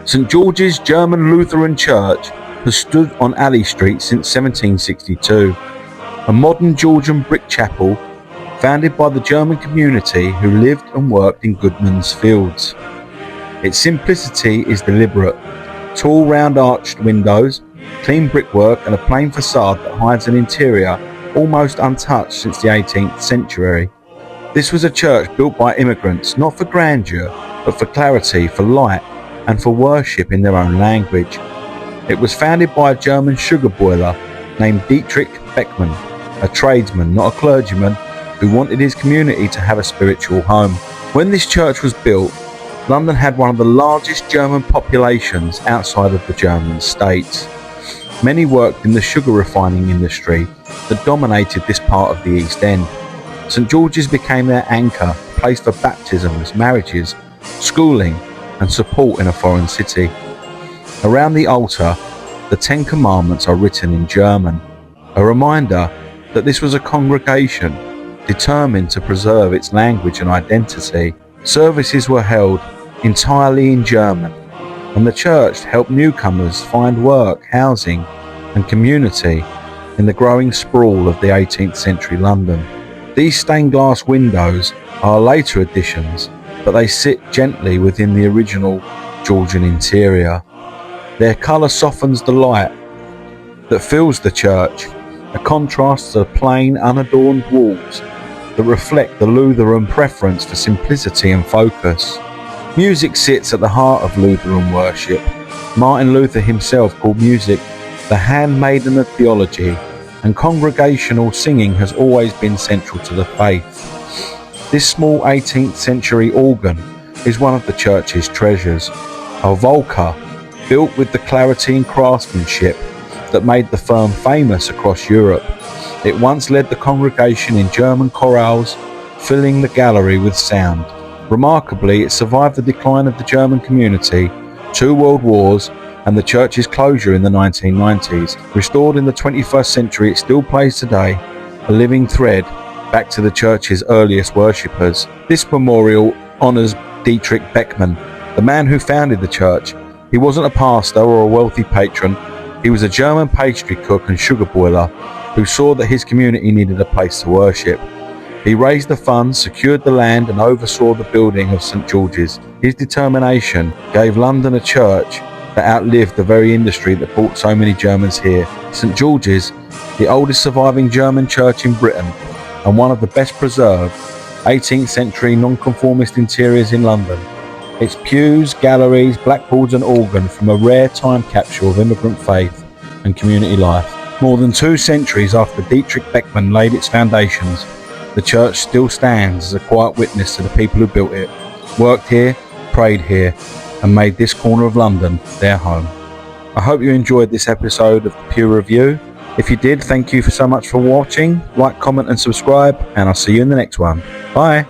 St George's German Lutheran Church has stood on Alley Street since 1762, a modern Georgian brick chapel founded by the German community who lived and worked in Goodman's Fields. Its simplicity is deliberate. Tall round arched windows, clean brickwork and a plain façade that hides an interior almost untouched since the 18th century. This was a church built by immigrants, not for grandeur, but for clarity, for light, and for worship in their own language. It was founded by a German sugar boiler named Dietrich Beckmann, a tradesman, not a clergyman, who wanted his community to have a spiritual home. When this church was built, London had one of the largest German populations outside of the German states. Many worked in the sugar refining industry that dominated this part of the East End. St George's became their anchor, a place for baptisms, marriages, schooling and support in a foreign city. Around the altar, the 10 Commandments are written in German, a reminder that this was a congregation determined to preserve its language and identity. Services were held entirely in German, and the church helped newcomers find work, housing and community in the growing sprawl of the 18th century London. These stained glass windows are later additions, but they sit gently within the original Georgian interior. Their colour softens the light that fills the church, a contrast to the plain, unadorned walls that reflect the Lutheran preference for simplicity and focus. Music sits at the heart of Lutheran worship. Martin Luther himself called music the handmaiden of theology, and congregational singing has always been central to the faith. This small 18th century organ is one of the church's treasures, a Volca built with the clarity and craftsmanship that made the firm famous across Europe. It once led the congregation in German chorales, filling the gallery with sound. Remarkably, it survived the decline of the German community, 2 world wars, and the church's closure in the 1990s. Restored in the 21st century, it still plays today, a living thread back to the church's earliest worshippers. This memorial honours Dietrich Beckmann, the man who founded the church. He wasn't a pastor or a wealthy patron. He was a German pastry cook and sugar boiler who saw that his community needed a place to worship. He raised the funds, secured the land and oversaw the building of St George's. His determination gave London a church that outlived the very industry that brought so many Germans here. St George's, the oldest surviving German church in Britain and one of the best preserved 18th century nonconformist interiors in London. Its pews, galleries, blackboards and organ from a rare time capsule of immigrant faith and community life. More than 2 centuries after Dietrich Beckmann laid its foundations, the church still stands as a quiet witness to the people who built it, worked here, prayed here, and made this corner of London their home. I hope you enjoyed this episode of The Pew Review. If you did, thank you so much for watching. Like, comment and subscribe, and I'll see you in the next one. Bye.